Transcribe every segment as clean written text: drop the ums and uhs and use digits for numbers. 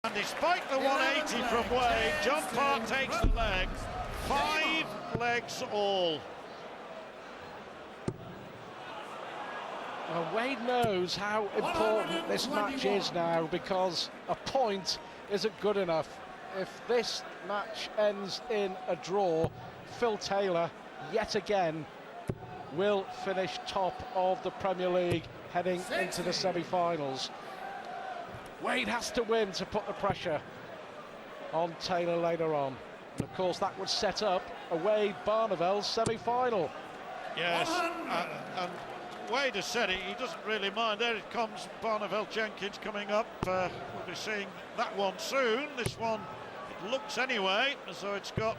And despite the 180 from Wade, John Park takes the leg. 5 legs all. Well, Wade knows how important this match is now, because a point isn't good enough. If this match ends in a draw, Phil Taylor, yet again, will finish top of the Premier League heading into the semi-finals. Wade has to win to put the pressure on Taylor later on. And of course that would set up a Wade-Barneveld semi-final. Yes, and Wade has said it, he doesn't really mind. There it comes, Barneveld-Jenkins coming up. We'll be seeing that one soon. This one, it looks anyway, as though it's got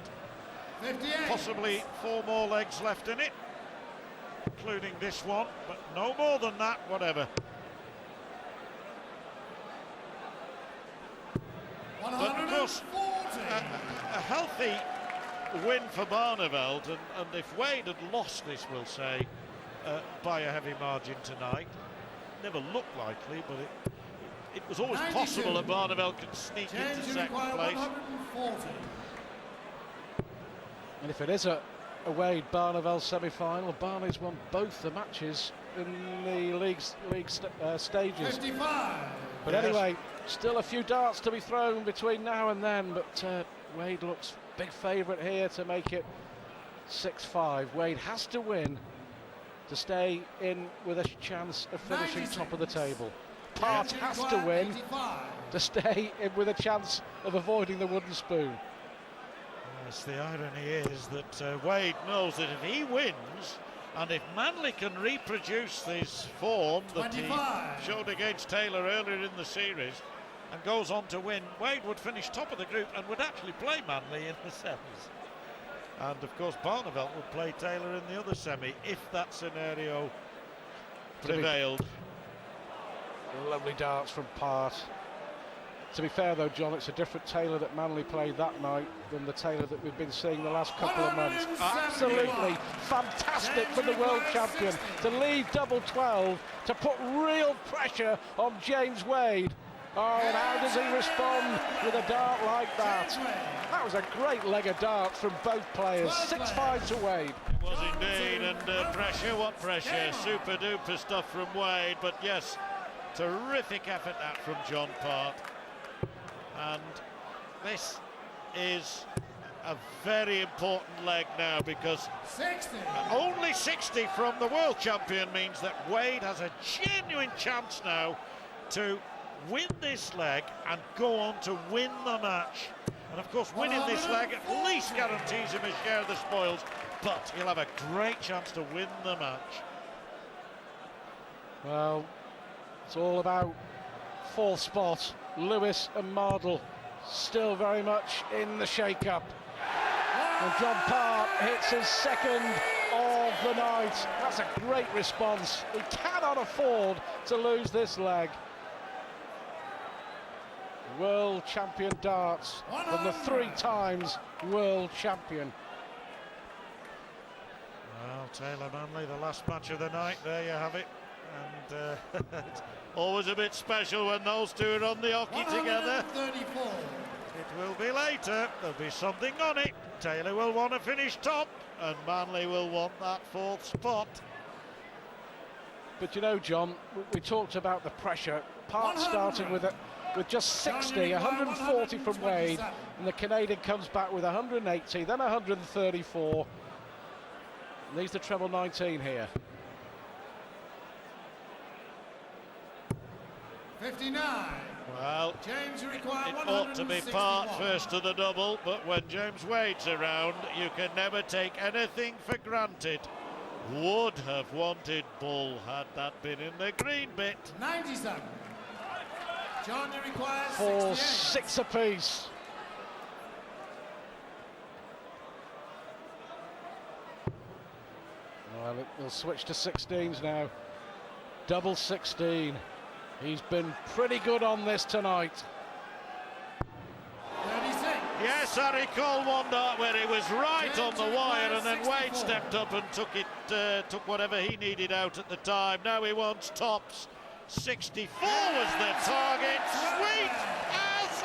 58. Possibly 4 more legs left in it, including this one, but no more than that, whatever. But of course, a healthy win for Barneveld, and if Wade had lost this, we'll say, by a heavy margin tonight, never looked likely, but it was always 92. possible that Barneveld could sneak into second place. 140. And if it is a Wade-Barneveld semi-final, Barney's won both the matches in the league stages. 55. But Yes. anyway, still a few darts to be thrown between now and then, but Wade looks big favourite here to make it 6-5. Wade has to win to stay in with a chance of finishing 96. top of the table. Part has to win 85. to stay in with a chance of avoiding the wooden spoon. Yes, the irony is that Wade knows that if he wins, and if Manley can reproduce this form that 25. he showed against Taylor earlier in the series, and goes on to win, Wade would finish top of the group and would actually play Manley in the semis. And of course Barneveld would play Taylor in the other semi if that scenario prevailed. Lovely darts from Part. To be fair though, John, it's a different Taylor that Manley played that night than the Taylor that we've been seeing the last couple of months. 171. Absolutely fantastic for the world champion to lead double 12, to put real pressure on James Wade. Oh, and how does he respond with a dart like that? That was a great leg of darts from both players. 6-5 to Wade. It was indeed, and pressure, what pressure, super duper stuff from Wade, but yes, terrific effort that from John Part. And this is a very important leg now, because 60. only 60 from the world champion means that Wade has a genuine chance now to win this leg and go on to win the match. And of course winning this leg at least guarantees him a share of the spoils, but he'll have a great chance to win the match. Well, it's all about fourth spot. Lewis and Mardle still very much in the shake-up. And John Part hits his second of the night. That's a great response. He cannot afford to lose this leg. World champion darts and the 3 times world champion. Well, Taylor Manley, the last match of the night, there you have it. And it's always a bit special when those two are on the hockey together. 134. It will be later, there'll be something on it. Taylor will want to finish top, and Manley will want that 4th spot. But you know, John, we talked about the pressure. Part starting with just 60, 140 from Wade, and the Canadian comes back with 180, then 134. Needs the treble 19 here. 59. Well, James require it ought to be Part 161. first to the double, but when James Wade's around, you can never take anything for granted. Would have wanted Bull had that been in the green bit. 97. John, you require 4, 68. 6 apiece. Well, we'll switch to 16s now. Double 16. He's been pretty good on this tonight. 36. Yes, I recall one dart where he was right on the wire, and then Wade stepped up and took whatever he needed out at the time. Now he wants tops. 64 was the target. Sweet as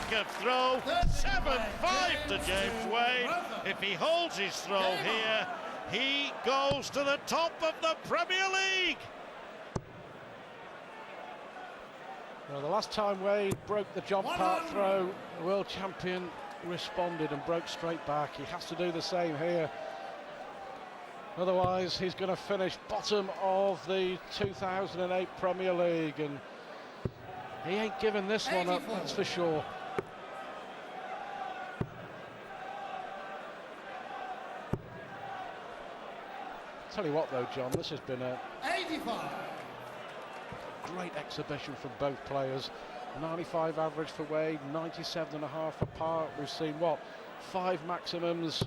break of throw. 7-5 to James Wade. If he holds his throw here, he goes to the top of the Premier League. Well, the last time Wade broke the John Park throw, the world champion responded and broke straight back. He has to do the same here. Otherwise, he's going to finish bottom of the 2008 Premier League, and he ain't giving this one up, that's for sure. Tell you what though, John, this has been a 85. great exhibition from both players. 95 average for Wade, 97.5 for Park. We've seen, what, 5 maximums.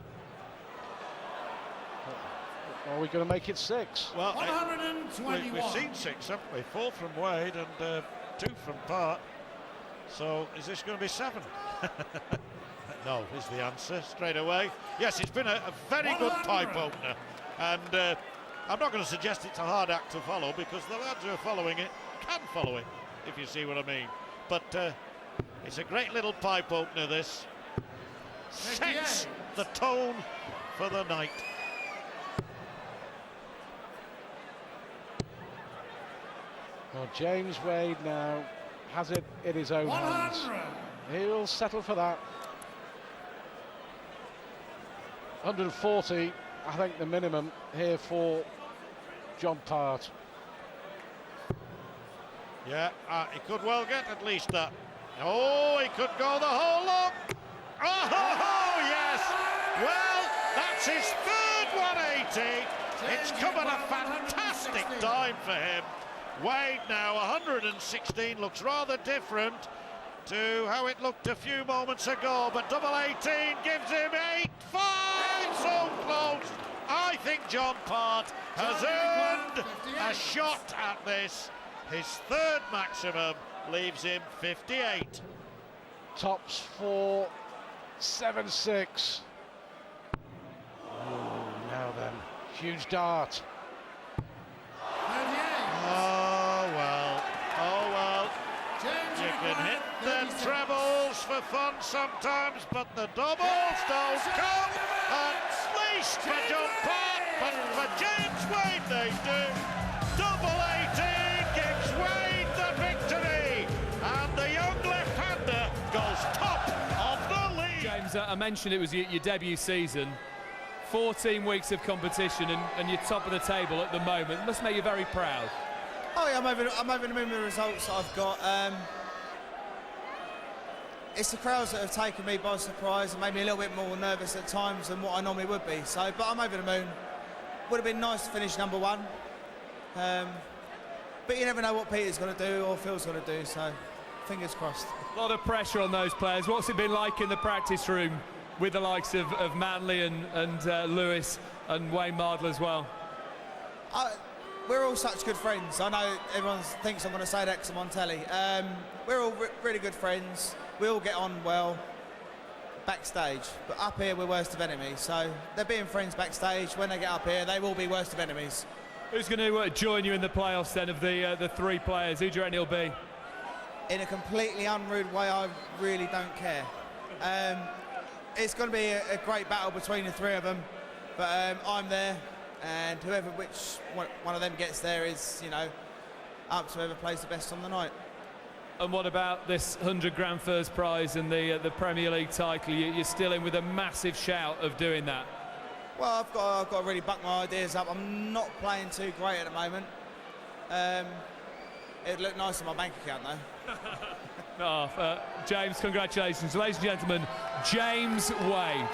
Are we going to make it 6? Well, 121. we've seen 6, haven't we? 4 from Wade and 2 from Park. So is this going to be 7? No, is the answer straight away. Yes, it's been a very good pipe opener. And I'm not going to suggest it's a hard act to follow, because the lads who are following it can follow it, if you see what I mean. But it's a great little pipe opener, this. Sets the tone for the night. Well, James Wade now has it in his own hands. He'll settle for that. 140, I think, the minimum here for John Part. Yeah, he could well get at least that. Oh, he could go the whole lot. Oh, yes. Well, that's his third 180. It's come at a fantastic time for him. Wade now 116, looks rather different to how it looked a few moments ago, but double 18 gives him 8-5, so close. I think John Part has earned a shot at this. His third maximum leaves him 58. Tops for 7-6. Now then, huge dart. 38. Oh well. You can hit the trebles for fun sometimes, but the doubles don't come. At least for John Part, but for James Wade they do. Double 18 gives Wade the victory, and the young left-hander goes top of the league. James, I mentioned it was your debut season. 14 weeks of competition, and you're top of the table at the moment. It must make you very proud. Oh yeah, I'm over the moon with the results that I've got. It's the crowds that have taken me by surprise and made me a little bit more nervous at times than what I normally would be. So, but I'm over the moon. Would have been nice to finish number 1. But you never know what Peter's going to do or Phil's going to do, so fingers crossed. A lot of pressure on those players. What's it been like in the practice room with the likes of Manley and Lewis and Wayne Mardle as well? We're all such good friends. I know everyone thinks I'm going to say that because I'm on telly. We're all really good friends. We all get on well backstage, but up here we're worst of enemies. So they're being friends backstage. When they get up here, they will be worst of enemies. Who's going to join you in the playoffs then of the 3 players? Who do you reckon it'll be? In a completely unrude way, I really don't care. It's going to be a great battle between the 3 of them, but I'm there, and which one of them gets there is, you know, up to whoever plays the best on the night. And what about this 100 grand first prize and the Premier League title? You're still in with a massive shout of doing that. Well, I've got to really buck my ideas up. I'm not playing too great at the moment. It'd look nice in my bank account though. James, congratulations. Ladies and gentlemen, James Wade.